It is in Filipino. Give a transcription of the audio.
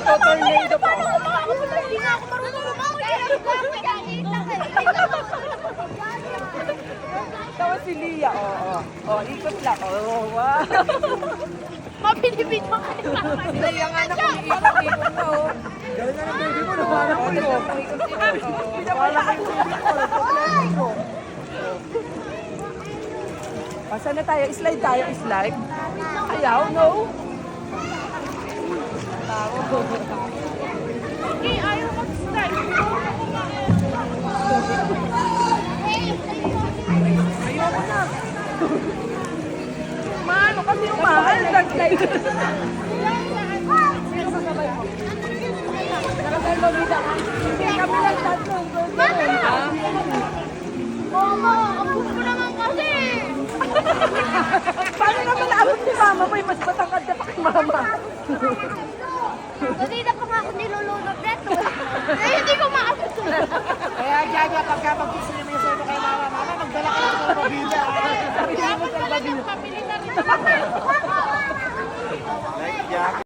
Magto-tornado pa. Paano ako makapunta? Hindi nga ako marunong lumangoy. Tawa si Lia, oo. Oh, ikot lang. Oh, wow. Mapilipid mo ka ni Mama. Lia nga na kung ikot-ikot na, oh. Galing na ng baby mo, nabahala ko yun. Nabahala ko yung baby ko, nagpo-play ko. Saan na tayo? Slide tayo, slide. Ayaw, no? Hindi, ayaw mag-start. Ayoko na. Maano kasi umahal, nag-slide. Sino kasabay mo? Nakasal mo, Vida. Hindi kami lang tatlo. Mama, abot mo naman kasi. Paano naman naabot ni Mama mo? Mas matangkad ka pa kay Mama. Kanina pa nga ako nilulunod neto. Eh, hindi ko maabot. Kaya Jaja, pagka mag-gusto mo yung solo kay Mama, Mama, magdala ka ng salbabila. Sabi mo salbabila. Pabili na rin ako.